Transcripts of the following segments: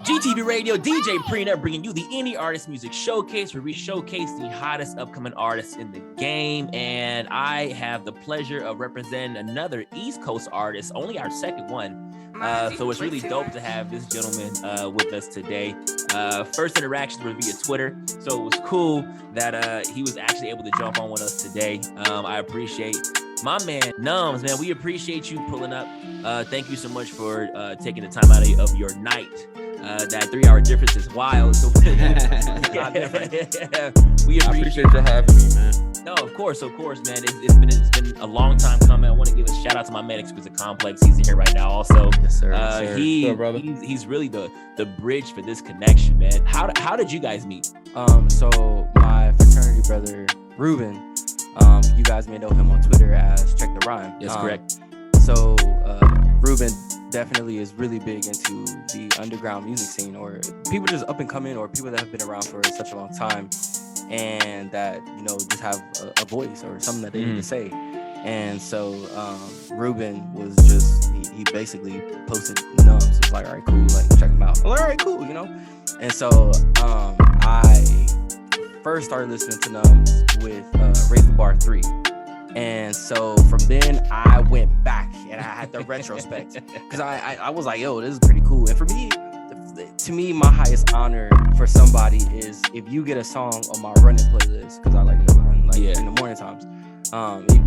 GTVRadio, DJ Prenup bringing you the Indie Artist Music Showcase, where we showcase the hottest upcoming artists in the game. And I have the pleasure of representing another East Coast artist, only our second one. So it's really dope to have this gentleman with us today. First interactions were via Twitter, so it was cool that he was actually able to jump on with us today. I appreciate my man Numbz, man. We appreciate you pulling up. Thank you so much for taking the time out of your night. That 3-hour difference is wild. So we appreciate you having me, man. No, of course, man. It's been a long time coming. I want to give a shout out to my man Exquisite Complex. He's in here right now, also. Yes, sir. Yes, sir. He's really the bridge for this connection, man. How did you guys meet? So my fraternity brother Ruben, you guys may know him on Twitter as Check the Rhyme. Yes, correct. So Ruben definitely is really big into the underground music scene, or people just up and coming, or people that have been around for such a long time and that, you know, just have a voice or something that they need to say. And so Ruben was just, he basically posted Numbz. It's like, all right, cool, like check him out. Well, all right, cool, you know. And so I first started listening to Numbz with Raise the Bar 3. And so from then I went back and I had the retrospect, because I was like, yo, this is pretty cool. And for me, to me, my highest honor for somebody is if you get a song on my running playlist, because I like to run in the morning times.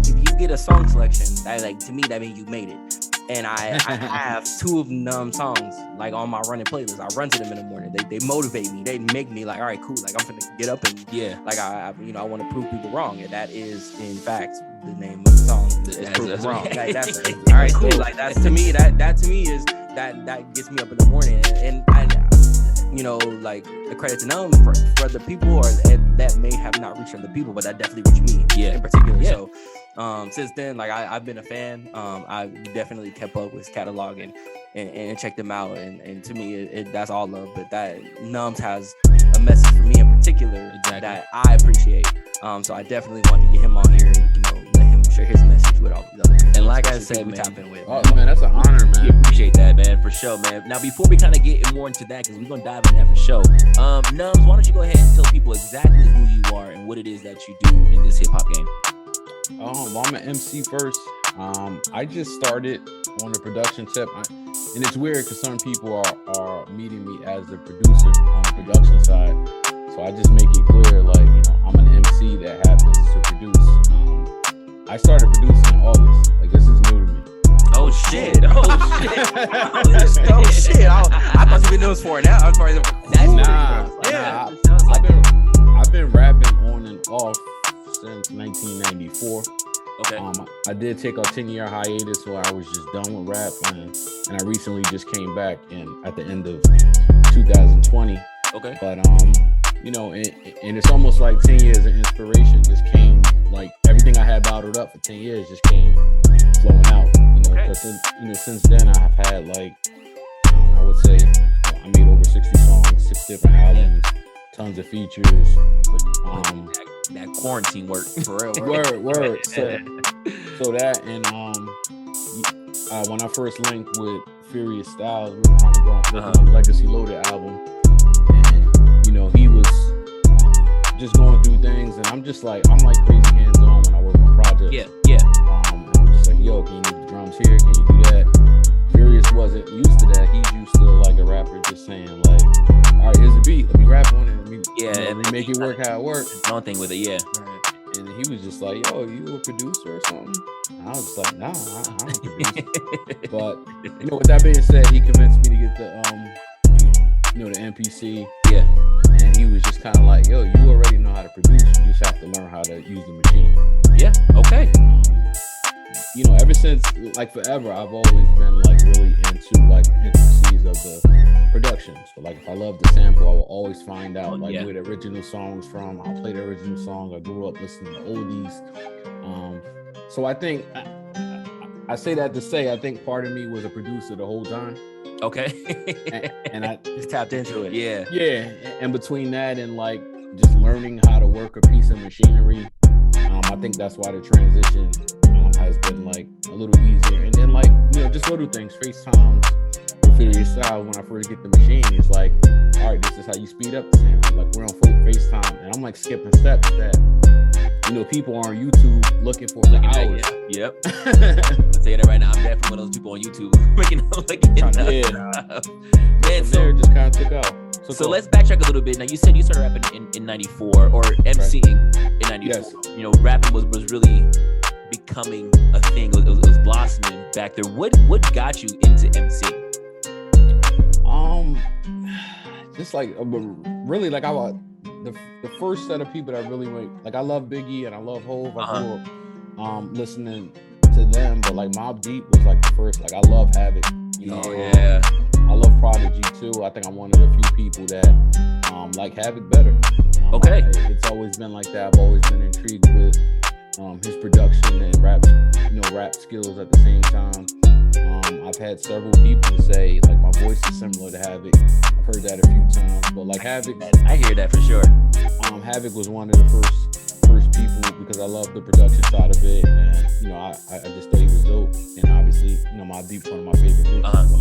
If you get a song selection, that, like, to me, that means you made it. And I have 2 of Numbz songs like on my running playlist. I run to them in the morning. They motivate me. They make me like, all right, cool. Like, I'm finna get up and like I want to prove people wrong. And that is in fact the name of the song. It's Prove Wrong. Like, that's all right, cool. Like, that's to me, that to me is that gets me up in the morning. And you know, like, the credit to Numbz for the people or that may have not reached other people, but that definitely reached me in particular. Yeah. So since then, like, I've been a fan. I definitely kept up with his catalog and checked them out. And to me, that's all love. But that Numbz has a message for me in particular that I appreciate. So I definitely wanted to get him on here and, you know, let him share his message with all these other people. And like I said, man, man, that's an honor, man. We appreciate that, man, for sure, man. Now, before we kind of get more into that, because we're going to dive in that for sure, Numbz, why don't you go ahead and tell people exactly who you are and what it is that you do in this hip-hop game? Well, I'm an MC first. I just started on the production tip, and it's weird because some people are meeting me as the producer on the production side. So I just make it clear, like, you know, I'm an MC that happens to produce. I started producing in August. Like, this is new to me. Oh shit! Oh shit! I thought you've been doing this for now. I'm sorry. I've been rapping on and off since 1994. Okay. I did take a 10-year hiatus where I was just done with rap, and I recently just came back at the end of 2020. Okay. But you know, and it's almost like 10 years of inspiration just came, like, everything I had bottled up for 10 years just came flowing out. You know, because since then I've had, like, I would say I made over 60 songs, 6 different albums, tons of features. That quarantine work, for real. Word. So that, and when I first linked with Furious Styles, we were trying to go on the Legacy Loaded album, and, you know, he was just going through things, and I'm like crazy hands-on when I work on projects. Yeah. I'm just like, yo, can you do the drums here? Can you do that? Furious wasn't used to that. He's used to, like, a rapper just saying, like, all right, here's the beat, let me rap on it. And make it work how it works. One thing with it, yeah. Right. And he was just like, yo, you a producer or something? And I was just like, nah, I don't produce. But, you know, with that being said, he convinced me to get the MPC. Yeah. And he was just kind of like, yo, you already know how to produce. You just have to learn how to use the machine. Yeah, okay. You know, ever since, like, forever, I've always been, like, really into, like, intricacies of the production. So, like, if I love the sample, I will always find out, like, where the original song's from. I'll play the original song. I grew up listening to oldies. So I think, I say that to say, I think part of me was a producer the whole time. Okay. and I just tapped into it. Yeah. And between that and, like, just learning how to work a piece of machinery, I think that's why the transition has been, like, a little easier. And then, like, you know, just little things, FaceTimes with figure this out when I first get the machine. It's like, all right, this is how you speed up the sample. Like we're on FaceTime, and I'm like skipping steps that, you know, people are on YouTube looking for hours. Yep. I'll tell you that right now. I'm definitely one of those people on YouTube Man, so there just kind of took out. So let's backtrack a little bit. Now you said you started rapping in 94 or MCing in 94. Yes. You know, rapping was really becoming a thing. It was blossoming back there. What got you into MCing? Just like really like the first set of people that really like I love Biggie and I love Hov. I grew up listening to them, but like Mobb Deep was like the first. Like I love Havoc. You know, I love Prodigy too. I think I'm one of the few people that like Havoc better. Okay. It's always been like that. I've always been intrigued with his production and rap skills at the same time. I've had several people say like my voice is similar to Havoc. I've heard that a few times, but like Havoc, I hear that for sure. Havoc was one of the first people because I love the production side of it, and you know I just thought he was dope, and obviously you know Mobb Deep's one of my favorite groups as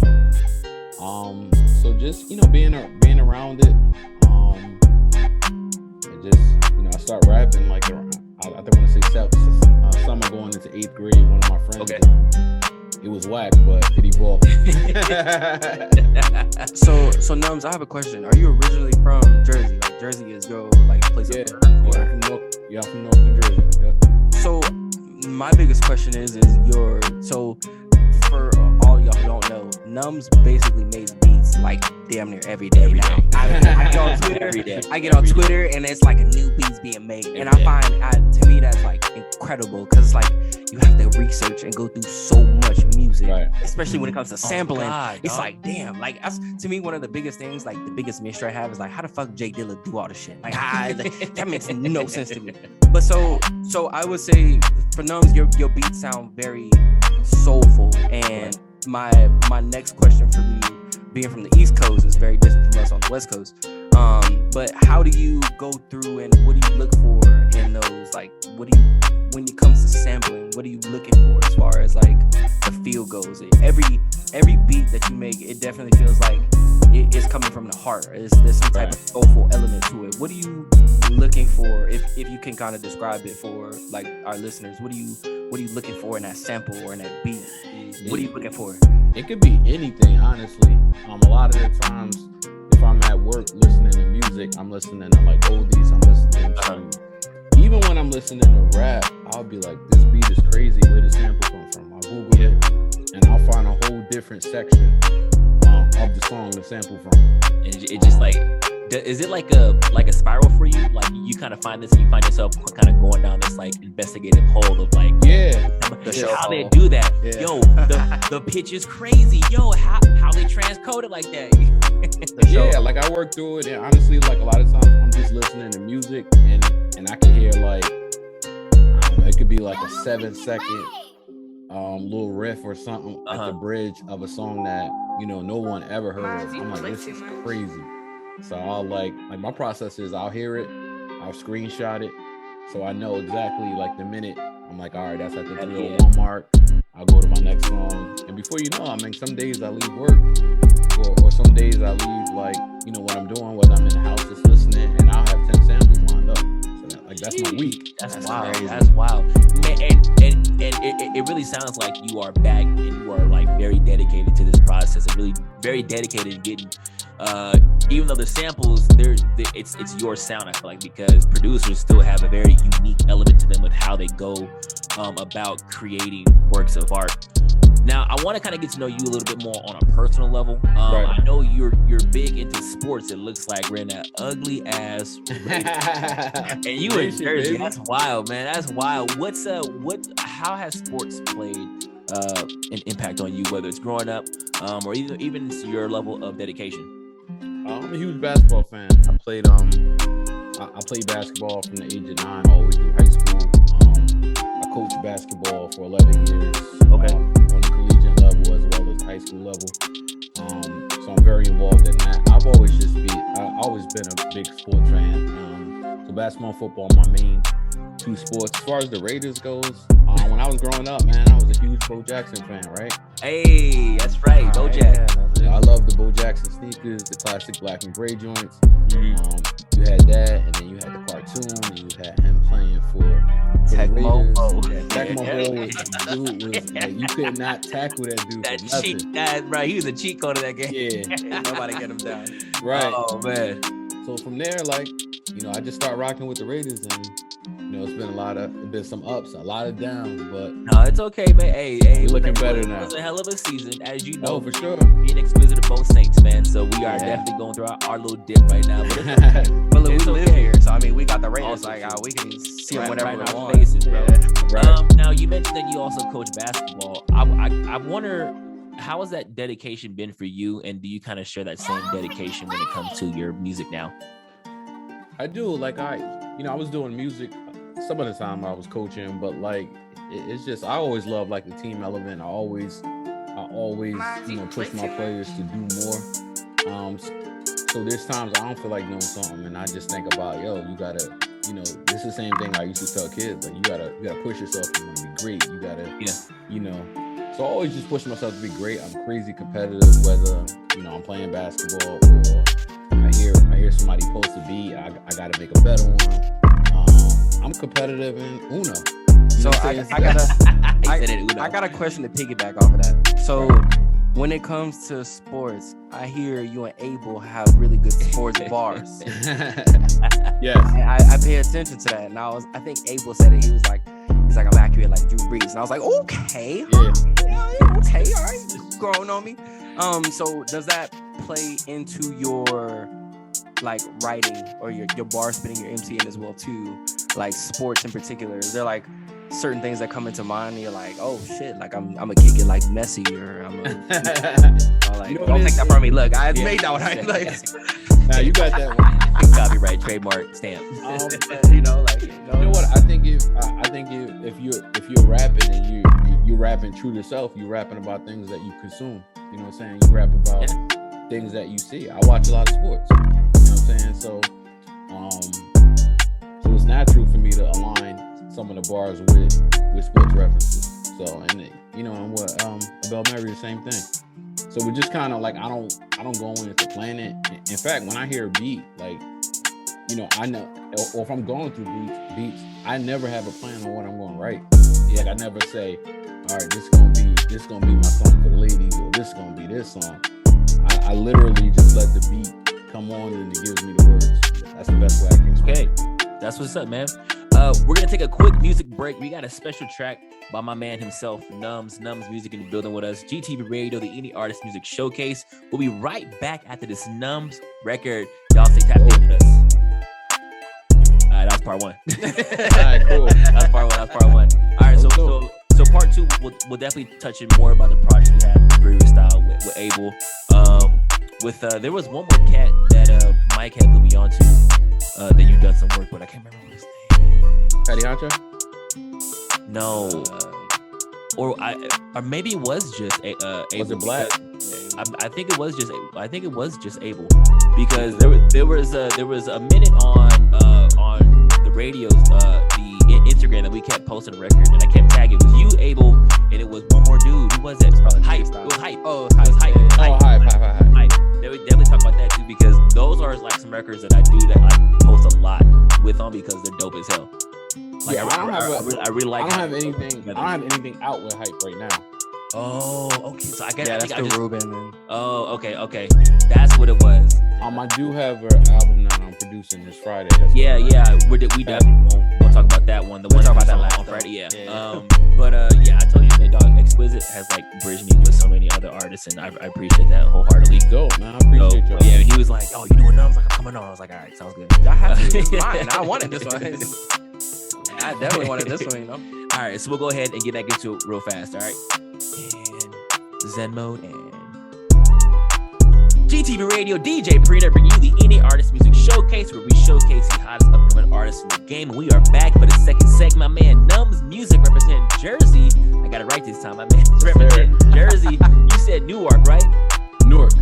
well. So just you know being around it, and just you know I start rapping like around, I think I want to say summer going into 8th grade. One of my friends. Okay. It was whack, but it evolved. So Numbz, I have a question. Are you originally from Jersey? Like Jersey is your like place of birth? I'm from Newark, New Jersey. Yep. So my biggest question is for all y'all who don't know, Numbz basically makes beats like damn near every day. I get on Twitter every day. I get on Twitter and it's like a new beats being made, and I find to me that's like incredible because it's like you have to research and go through so much music, especially when it comes to sampling. It's like damn, like that's to me one of the biggest things. Like the biggest mystery I have is like how the fuck Jay Dilla do all the shit? Like that makes no sense to me. But so I would say for Numbz, your beats sound very soulful, and my next question for you, being from the East Coast, is very different from us on the West Coast. But how do you go through and what do you look for in those? Like, when it comes to sampling, what are you looking for as far as like the feel goes? Every beat that you make, it definitely feels like it is coming from the heart. There's some type of soulful element to it. What are you looking for? If you can kind of describe it for like our listeners, what are you looking for in that sample or in that beat? What are you looking for? It could be anything, honestly. A lot of the times, if I'm at work listening to music, I'm listening to like oldies. I'm listening to even when I'm listening to rap, I'll be like, this beat is crazy. Where the sample come from? I'll Google it, and I'll find a whole different section of the song to sample from. And it just like, is it like a spiral for you? Like you kind of find this and you find yourself kind of going down this like investigative hole of like, how they do that? Yeah. Yo, the pitch is crazy. Yo, how they transcode it like that? Like I work through it, and honestly, like a lot of times I'm just listening to music and I can hear like it could be like a 7-second little riff or something at the bridge of a song that you know no one ever heard of. I'm like, this is crazy. So I'll like my process is I'll hear it, I'll screenshot it, so I know exactly like the minute. I'm like, all right, that's at the 301 mark. I'll go to my next song, and before you know, I mean, some days I leave work, or some days I leave like you know what I'm doing, whether I'm in the house just listening, and I'll have 10 samples lined up. So that's my week. That's wild. Crazy. That's wild. And it really sounds like you are back and you are like very dedicated to this process and really very dedicated to getting. Even though the samples, it's your sound, I feel like, because producers still have a very unique element to them with how they go about creating works of art. Now, I want to kind of get to know you a little bit more on a personal level. I know you're big into sports. It looks like we're in that ugly ass and you in Jersey. That's wild, man. That's wild. How has sports played an impact on you, whether it's growing up or even your level of dedication? I'm a huge basketball fan. I played basketball from the age of 9 all the way through high school. I coached basketball for 11 years. Okay. On the collegiate level as well as high school level. So I'm very involved in that. I've always been a big sports fan. So basketball and football are my main two sports. As far as the Raiders goes, when I was growing up, man, I was a huge Bo Jackson fan, right? Hey, that's right, Bo Jackson. Yeah, I love speakers, the classic black and gray joints. You had that, and then you had the cartoon, and you had him playing for Tecmo. Dude was like, you could not tackle that dude. That cheat, right? He was a cheat code of that game. Yeah, Nobody get him down. right. Oh man. So from there, like, you know, I just start rocking with the Raiders, and you know, it's been some ups, a lot of downs, but no, it's okay, man. Hey, you're looking better now. It was a hell of a season, as you know. Oh, for sure. Being exquisite of both Saints, man. So we are definitely going through our little dip right now. But look, we live okay. here, so I mean, we got the Raiders. Also, Like, we can see right, them whenever right in we our want. faces, bro. Right. Now you mentioned that you also coach basketball. I wonder, how has that dedication been for you, and do you kind of share that same dedication when it comes to your music now? I do. Like, I was doing music. Some of the time I was coaching, but like, it's just, I always love like the team element. I always, you know, push my players to do more. So there's times I don't feel like doing something, and I just think about, you gotta, you know, this is the same thing I used to tell kids. Like, you gotta push yourself. You want to be great. You gotta, you know. So I always just push myself to be great. I'm crazy competitive, whether, you know, I'm playing basketball or I hear somebody post a beat. I gotta make a better one. I'm competitive in Uno. So I got a question to piggyback off of that. So when it comes to sports, I hear you and Abel have really good sports bars. Yes. And I pay attention to that, and I think Abel said it. He's like I'm accurate like Drew Brees, and I was like, okay, okay, all right, growing on me. So does that play into your like writing or your bar spinning, your MCing as well too, like sports in particular? Is there like certain things that come into mind and you're like, oh shit, like I'm gonna kick it like Messi, or I'm like, you know, don't take that from me. Look, I made that one. Now you got that one. Copyright, trademark, stamp. You know, like, you know what? I think if you're rapping and you're rapping true to yourself, you're rapping about things that you consume. You know what I'm saying? You rap about things that you see. I watch a lot of sports. You know what I'm saying? So it's natural for me to align some of the bars with sports references. So, and you know, and what Abel Mary, the same thing. So we just kind of like, I don't go into planning it. In fact, when I hear a beat, like, you know, I know, or if I'm going through beats, I never have a plan on what I'm going to write. Like, I never say, all right, this is gonna be my song for the ladies, or this is gonna be this song. I literally just let the beat come on and it gives me the words. That's the best way I can explain. Okay, that's what's up, man. We're gonna take a quick music break. We got a special track by my man himself, Numbz Music, in the building with us. GTVRadio, the Indie Artist Music Showcase. We'll be right back after this Numbz record. Y'all stay tapped in with us. All right, that was part one. All right, cool. That's part one. All right, so part two, we'll definitely touch in more about the project you had with Brewery Style with Abel. There was one more cat that Mike had put me onto that you done some work with. I can't remember what his name is. Patty Honcho? No. Or maybe it was just Abel. Was it Black? I think it was just Abel, because there was a minute on the radios, the Instagram that we kept posting records, and I kept tagging. It was you, Abel, and it was one more dude. Who was it? Hype. It was Hype. Oh, it was Hype. Hype. They would definitely talk about that too, because those are like some records that I do that I post a lot with on, because they're dope as hell. Like, yeah, I really like. I don't have anything out with Hype right now. Oh, okay. So I guess that's the Ruben. Oh, okay. That's what it was. I do have an album that I'm producing this Friday. Yeah. We definitely won't talk about that one. The one talk about that on Friday. Yeah. But I told you that, dog. Exquisite has like bridged me with so many other artists, and I appreciate that wholeheartedly. Dope, man. I appreciate y'all. Yeah, and he was like, "Oh, you doing Numbz?" Like, I'm coming on. I was like, "All right, sounds good." I have to. It's mine. I wanted this one. I definitely wanted this one, you know. All right, so we'll go ahead and get back into it real fast. All right, and Zen mode and GTVRadio, DJ Preena bringing you the Indie Artist Music Showcase, where we showcase the hottest upcoming artists in the game. And we are back for the second segment. My man Numbz Music representing Jersey. I got it right this time. My man representing Jersey. You said Newark, right? Newark.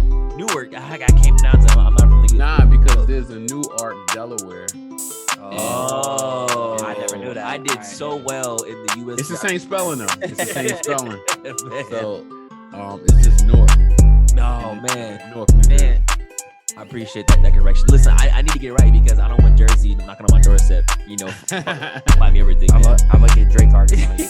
I can't pronounce it. I'm not from the Nah, because there's a Newark, Delaware. Oh, I never knew that. I did so well in the U.S. It's the same spelling though. It's the same spelling. Man. So, it's just Newark. Oh man, Newark, New Jersey. appreciate that correction. Listen, I need to get right because I don't want Jersey knocking on my doorstep. You know, buy me everything. I'm gonna get Drake artist on you.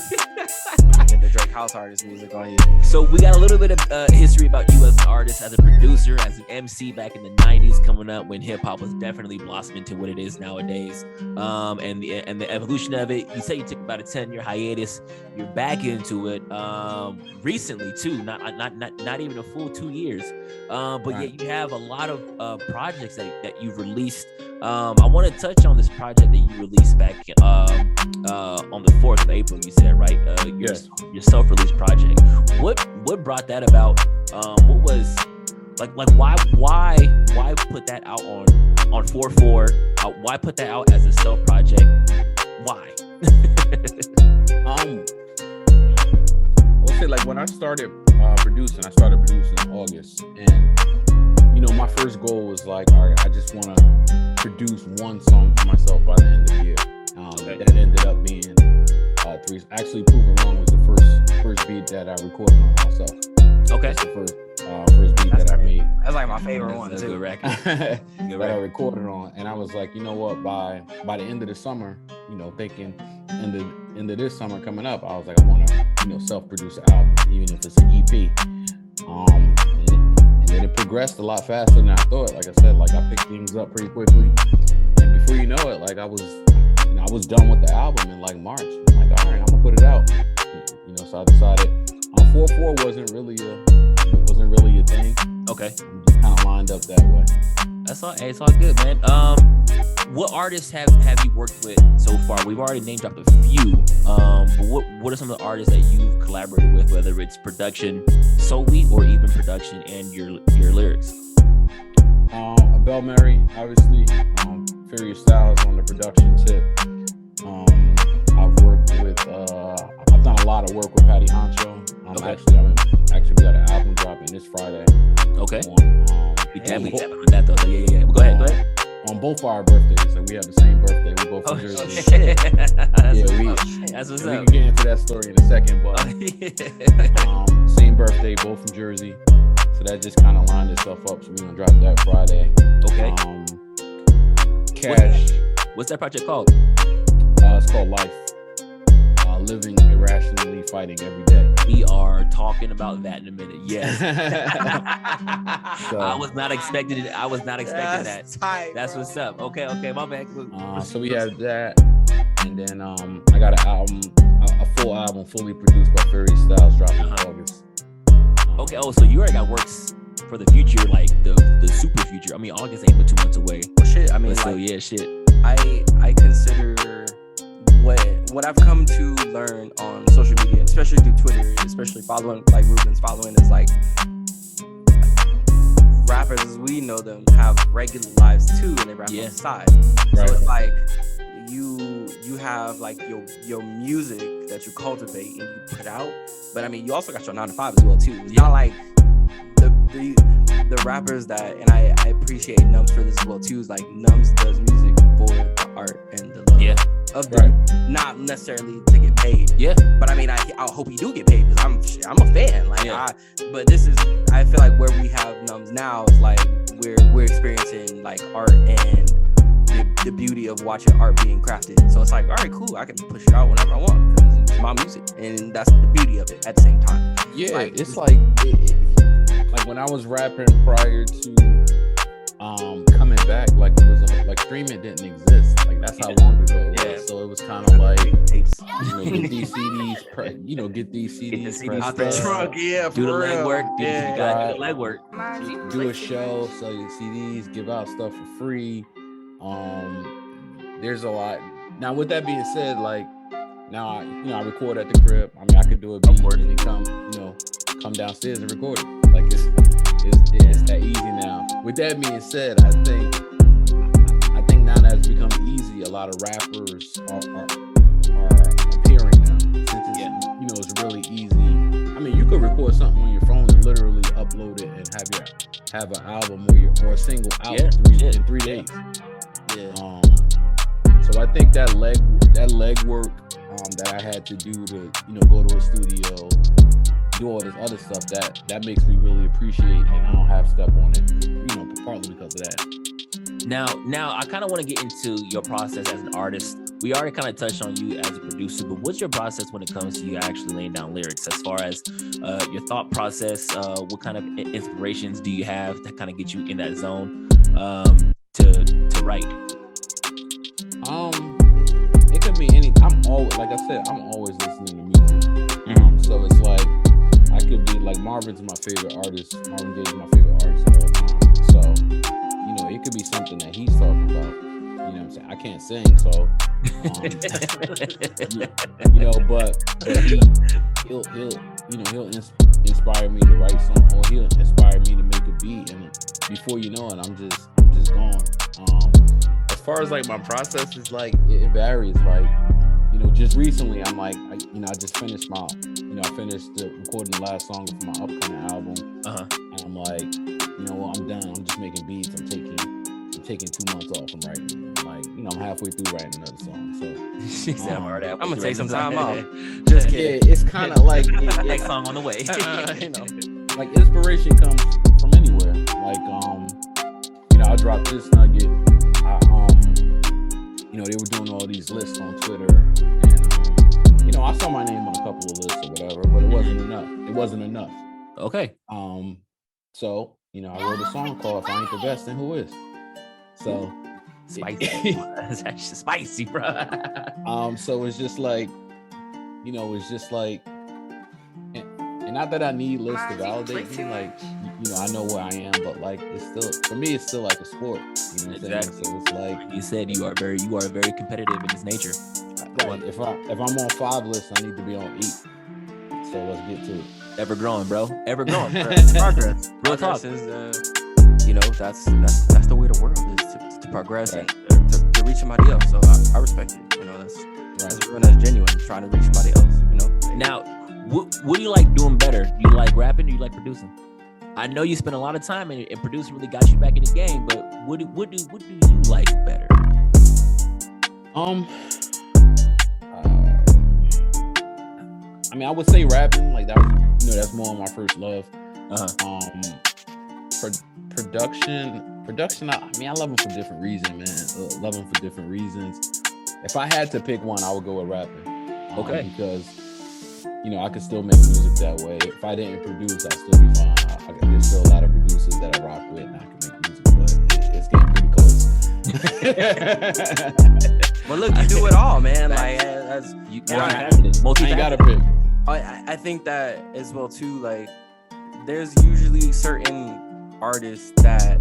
Get the Drake house artist music on you. So we got a little bit of history about you as an artist, as a producer, as an MC back in the 90s, coming up when hip hop was definitely blossoming to what it is nowadays. And the evolution of it. You say you took about a 10-year hiatus. You're back into it recently too. Not even a full 2 years. But yet you have a lot of projects that you've released. I want to touch on this project that you released back on the 4th of April. You said, right? Your self-release project. What brought that about? What was like why put that out on 4/4? Why put that out as a self project? Why? I'll say, like, when I started producing in August, and you know, my first goal was like, all right, I just want to produce one song for myself by the end of the year. That ended up being 3. Actually, Prove It Wrong was the first beat that I recorded on myself. Okay. That's the first beat that I made. That's like my favorite one too. Good record. That I recorded on, and I was like, you know what? By the end of the summer, you know, thinking end of this summer coming up, I was like, I want to, you know, self-produce an album, even if it's an EP. And then it progressed a lot faster than I thought. Like I said, like I picked things up pretty quickly, and before you know it, like I was done with the album in like March. I'm like, all right, I'm gonna put it out. You know, so I decided 4/4 wasn't really a thing. Okay. I'm just kind of lined up that way. That's all. Hey, it's all good, man. What artists have you worked with so far? We've already name dropped a few. But what are some of the artists that you've collaborated with, whether it's production solely or even production and your lyrics? Abel Mary, obviously. Furious Styles on the production tip. I've worked with. I've done a lot of work with Patty Honcho. Okay. Actually, we got an album dropping this Friday. Okay. We definitely tapping on that though. Yeah. Go ahead. On both our birthdays, so we have the same birthday. We both from Jersey. Shit. That's what's up. We can get into that story in a second, but same birthday, both from Jersey. So that just kind of lined itself up. So we're gonna drop that Friday. Okay. Cash. What's that project called? It's called Life. Living irrationally, fighting every day. We are talking about that in a minute. Yes. So, I was not expecting it. I was not expecting that. Tight, That's bro. what's up. Okay, my bad. So we have that, and then I got an album, a full album, fully produced by Furious Styles, dropping in August. Okay. So you already got works for the future, like the super future. I mean, August ain't but 2 months away. Well, shit. I mean, But like, yeah, shit. I consider what I've come to learn on social media, especially through Twitter, especially following like Ruben's following, is like rappers as we know them have regular lives too, and they rap on the side. Right. So it's like you have like your music that you cultivate and you put out, but I mean you also got your 9 to 5 as well too. It's not like the rappers that, and I appreciate Numbz for this as well too, is like Numbz does music for the art and the love of the, not necessarily to get paid. Yeah. But I mean, I hope you do get paid because I'm a fan. Like, but this is, I feel like where we have Numbz now is like we're experiencing like art and the beauty of watching art being crafted. So it's like, all right, cool, I can push it out whenever I want because it's my music, and that's the beauty of it at the same time. Yeah, like, it's like when I was rapping prior to coming back, like it was like streaming didn't exist. Like that's how long ago it was. Yeah. So it was kind of like, get these CDs, get these CDs out the trunk. Yeah, do the legwork. Do legwork. Do a show, sell your CDs, give out stuff for free. There's a lot. Now, with that being said, like now, I record at the crib. I mean, I could do a beat and then come downstairs and record it. Like it's that easy now. With that being said, I think now that it's become easy, a lot of rappers are appearing now. Since it's, it's really easy. I mean, you could record something on your phone and literally upload it and have an album or a single out in 3 days. Yeah. So I think that legwork that I had to do to go to a studio, do all this other stuff that makes me really appreciate, and I don't have step on it, partly because of that. Now I kind of want to get into your process as an artist. We already kind of touched on you as a producer, but what's your process when it comes to you actually laying down lyrics? As far as your thought process, what kind of inspirations do you have that kind of get you in that zone to write? It could be any. I'm always listening to music. So it's like I could be like Marvin's my favorite artist. Marvin Gaye's my favorite artist of all time. So it could be something that he's talking about. You know what I'm saying? I can't sing, so but he'll inspire me to write something, or he'll inspire me to make a beat, and before you know it, I'm just gone. As far as like my process is like it varies. Like just recently I'm like I just finished I finished recording the last song for my upcoming album, and I'm like I'm done. I'm just making beats. I'm taking 2 months off from writing. Like, I'm halfway through writing another song. So I'm gonna take some time off. Just kidding. Yeah, it's kind of like next song on the way. Like inspiration comes from anywhere. Like I dropped this nugget. They were doing all these lists on Twitter, and I saw my name on a couple of lists or whatever, but it wasn't enough. It wasn't enough. Okay. So I wrote a song called "If I Ain't the Best, Then Who Is." So spicy. That's actually spicy, bro. So it's just like, and not that I need lists to validate me, like, I know where I am, but like, it's still, for me, it's still like a sport. Exactly. So it's like you said, you are very competitive in this nature. Right. If I'm on 5 lists, I need to be on 8. So let's get to it. Ever growing, bro. Ever growing. Progress. Real talk. Is, that's the way the world is, to progress, right, and to reach somebody else. So I respect it. That's real, that's genuine. Trying to reach somebody else. Now, what do you like doing better? Do you like rapping? Or do you like producing? I know you spend a lot of time and producing really got you back in the game, but what do you like better? I would say rapping. Like that was, that's more my first love. Production. I love them for different reasons, man. Love them for different reasons. If I had to pick one, I would go with rapping. Okay. Because I could still make music that way. If I didn't produce, I'd still be fine. There's still a lot of producers that I rock with, and I can make music, but it's getting pretty close. Well, look, you do it all, man. Like, I ain't gotta pick. I think that as well too. Like, there's usually certain artists that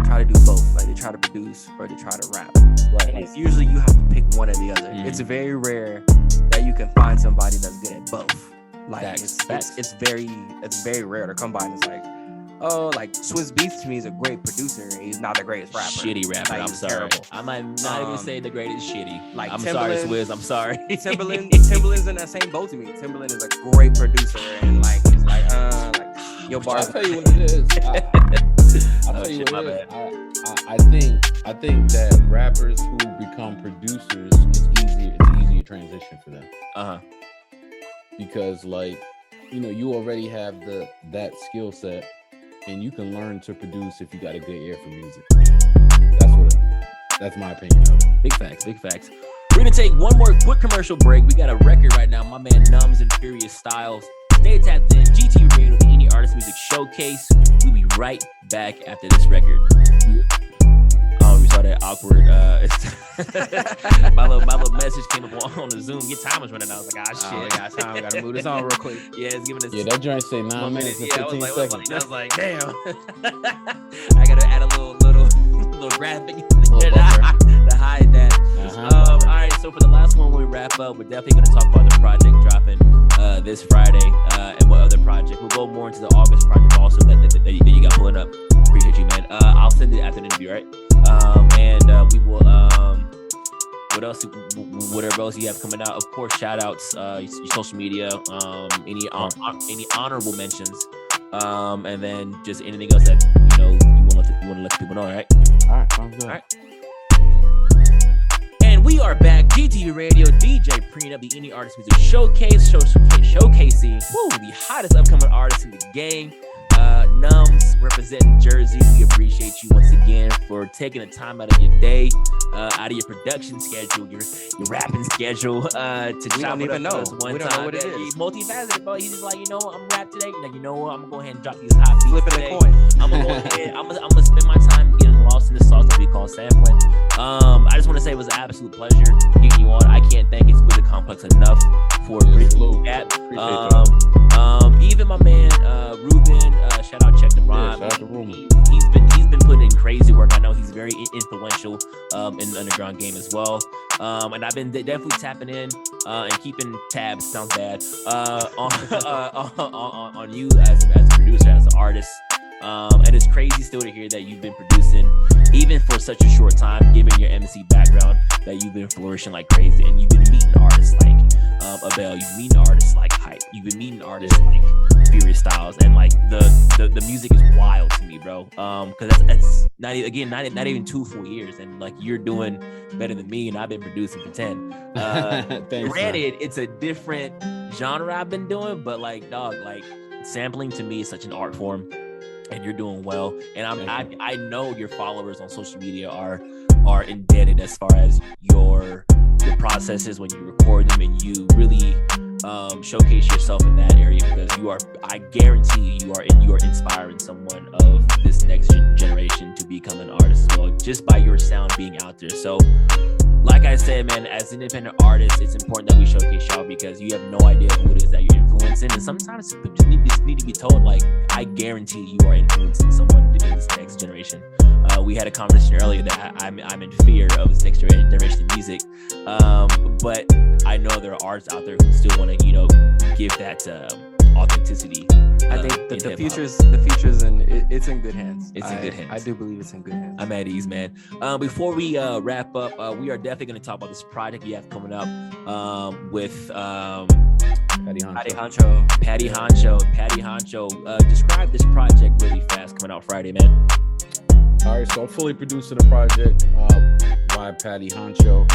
try to do both. Like, they try to produce or they try to rap. Right. And it's usually you have to pick one or the other. It's very rare that you can find somebody that's good at both. Like, it's very rare to come by and it's like, like Swizz Beatz to me is a great producer. He's not the greatest rapper. Shitty rapper. Like, I'm sorry. Terrible. I might not even say the greatest shitty. Like, I'm sorry, Swizz. I'm sorry. Timbaland's in that same boat to me. Timbaland is a great producer, and like he's like yo, bar. I'll tell you what it is. I'll tell you what it is. I think that rappers who become producers, it's easier transition for them. Because like, you already have that skill set, and you can learn to produce if you got a good ear for music. That's my opinion of it. Big facts. We're gonna take one more quick commercial break. We got a record right now. My man Numbz and Furious Styles. Stay tapped in. GTVRadio, the Indie Artist Music Showcase. We'll be right back after this record. We saw that awkward. My little message came up on the Zoom. Your time was running out. I was like, shit. We got time. We gotta move this on real quick. Yeah, it's giving us. Yeah, that joint say 9 minutes and 15 seconds. I was like, damn. I gotta add a little graphic to hide that. All right, so for the last one, when we wrap up, we're definitely gonna talk about the project dropping this Friday and what other project. We'll go more into the August project also that you got pulling up. Appreciate you, man. I'll send it after the interview, right? And we will. What else? Whatever else you have coming out. Of course, shout outs, your social media, any honorable mentions, and then just anything else that you want to let people know. All right. All right. Sounds good. All right. And we are back. GTVRadio, DJ Prenup, the Indie Artist Music Showcase, showcasing the hottest upcoming artists in the game. Numbz, representing Jersey. We appreciate you once again for taking the time out of your day, out of your production schedule, your rapping schedule, to we chop don't it even up know. with us one We don't time. know what it is. He's multifaceted, bro. He's just like, I'm rap today. Like, you know what? I'm gonna go ahead and drop these hot beats Flipping today. a coin. I'm gonna go ahead. I'm gonna spend my time getting lost in the sauce that we call sampling. I just want to say it was an absolute pleasure getting you on. I can't thank Exquisite Complex enough for bridging that. Even my man Ruben, shout out Check the Rhyme. Yeah, shout out to Ruben. He's been putting in crazy work. I know he's very influential in the underground game as well. And I've been definitely tapping in and keeping tabs. Sounds bad on you as a producer, as an artist. And it's crazy still to hear that you've been producing, even for such a short time, given your MC background, that you've been flourishing like crazy, and you've been meeting artists like Abel, you've been meeting artists like Hype, you've been meeting artists like Furious Styles, and like the music is wild to me, bro. Because that's not even 2 full years, and like you're doing better than me, and I've been producing for 10. Thanks, granted, it's a different genre I've been doing, but like dog, like sampling to me is such an art form. And you're doing well, and I know your followers on social media are indebted as far as your processes when you record them, and you really showcase yourself in that area, because I guarantee you are inspiring someone of this next generation to become an artist as well, just by your sound being out there. So like I said, man, as independent artists, it's important that we showcase y'all, because you have no idea who it is that you're influencing. And sometimes people just need to be told, like, I guarantee you are influencing someone in this next generation. We had a conversation earlier that I'm in fear of this next generation of music. But I know there are artists out there who still want to, give that authenticity. I think the future's in it's in good hands. It's in good hands. I do believe it's in good hands. I'm at ease, man. Before we wrap up, we are definitely going to talk about this project you have coming up with Patty Honcho. Patty Honcho. Describe this project really fast, coming out Friday, man. All right, so I'm fully producing a project by Patty Honcho.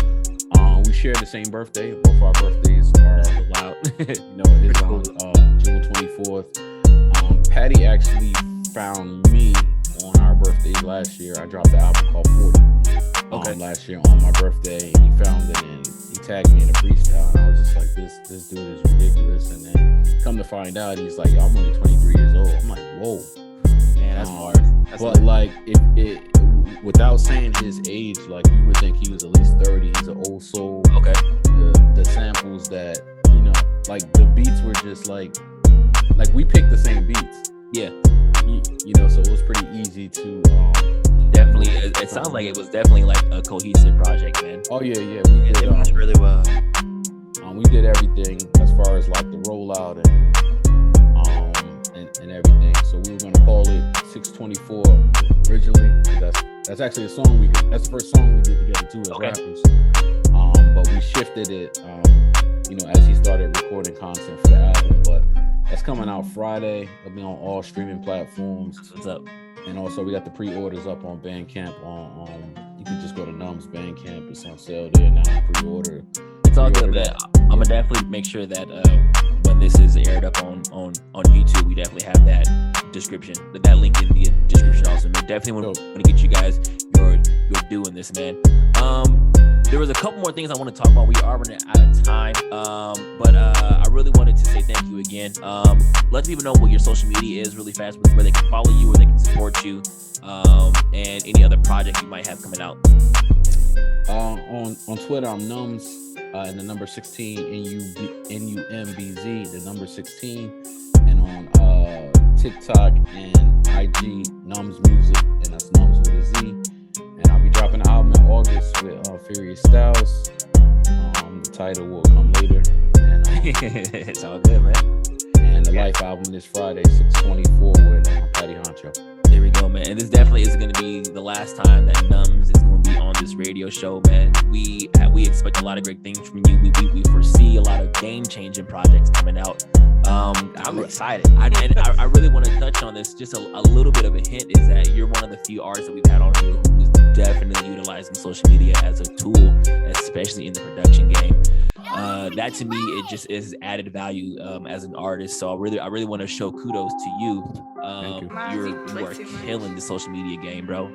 We share the same birthday. Both our birthdays are wild. His on June 24th. Patty actually found me on our birthdays last year. I dropped the album called 40 last year on my birthday. He found it and he tagged me in a freestyle. And I was just like, this dude is ridiculous. And then come to find out, he's like, I'm only 23 years old. I'm like, whoa. Man, that's hard. But like, if without saying his age, like you would think he was at least 30. He's an old soul. Okay. The samples that, like the beats were just like we picked the same beats. Yeah. So it was pretty easy to definitely. It sounds like it was definitely like a cohesive project, man. Oh yeah. We did it really well. We did everything as far as like the rollout and everything. So we were gonna call it 624 originally. That's actually a song that's the first song we did together too as rappers. But we shifted it, as he started recording content for the album. But that's coming out Friday. It'll be on all streaming platforms. That's what's up. And also we got the pre-orders up on Bandcamp. You can just go to Numbz Bandcamp. It's on sale there now. Pre-order. It's all good, man. I'm gonna definitely make sure that when this is aired up on YouTube, we definitely have that description, that link in the description also. Man, definitely want to get you guys your doing this, man. There was a couple more things I want to talk about. We are running out of time, but I really wanted to say thank you again. Let people know what your social media is really fast, where they can follow you, where they can support you, and any other project you might have coming out. On Twitter, I'm Numbz, and the number 16, NUMBZ, the number 16, and on TikTok and IG, Numbz Music, and that's Numbz with a Z. And I'll be dropping an album in August with Furious Styles. The title will come later. And, it's all good, man. And the Life album this Friday, 624 with Patty Honcho. There we go, man. And this definitely is going to be the last time that Numbz is going to be on this radio show, man. We expect a lot of great things from you. We foresee a lot of game-changing projects coming out. I'm excited. I really want to touch on this. Just a little bit of a hint is that you're one of the few artists that we've had on here who is definitely utilizing social media as a tool, especially in the production game. that to me, it just is added value as an artist. So I really want to show kudos to you. You are killing the social media game, bro.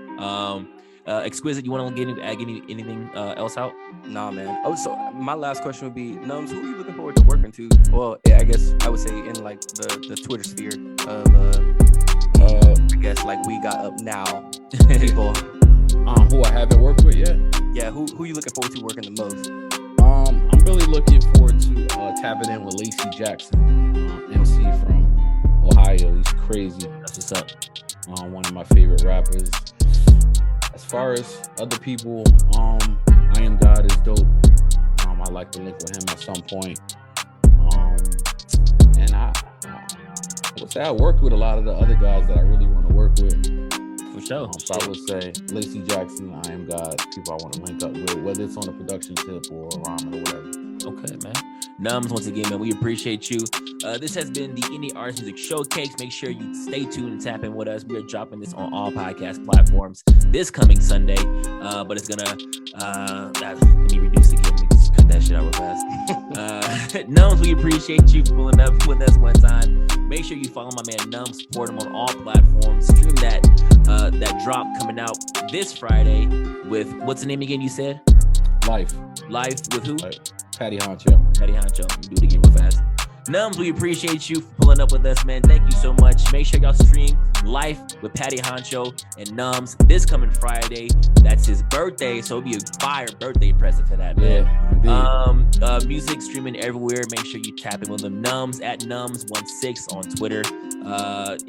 Exquisite, you want to get anything else out? Nah, man. Oh, so my last question would be, Numbz, who are you looking forward to working to? Well, yeah, I guess I would say in like the Twitter sphere of I guess like we got up now people. Who I haven't worked with yet? Yeah, who you looking forward to working the most? I'm really looking forward to tapping in with Lacey Jackson, MC from Ohio. He's crazy. That's what's up. One of my favorite rappers. As far as other people, I Am God is dope. I'd like to link with him at some point. And I would say I worked with a lot of the other guys that I really want to work with. For sure. So I would say Lacey Jackson, I Am God, people I want to link up with, whether it's on a production tip or rhyming or whatever. Okay, man. Numbz, once again, man, we appreciate you. This has been the Indie Artist Music Showcase. Make sure you stay tuned and tap in with us. We are dropping this on all podcast platforms this coming Sunday. But it's gonna let me reduce again. Let me just cut that shit out real fast. Numbz, we appreciate you for pulling up with us one time. Make sure you follow my man Numbz, support him on all platforms. Stream that drop coming out this Friday with what's the name again? You said Life with who? Patty Honcho. Let me do it again real fast. Numbz, we appreciate you for pulling up with us, man. Thank you so much. Make sure y'all stream Life with Patty Honcho and Numbz this coming Friday. That's his birthday, so it'll be a fire birthday present for that, man. Yeah, music streaming everywhere. Make sure you tap in with him. Numbz at Numbz16 on Twitter.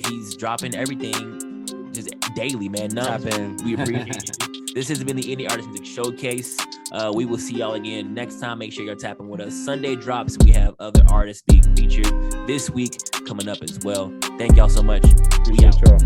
He's dropping everything just daily, man. Numbz, we appreciate you. This has been the Indie Artist Music Showcase. We will see y'all again next time. Make sure you're tapping with us. Sunday drops. We have other artists being featured this week coming up as well. Thank y'all so much. Appreciate y'all.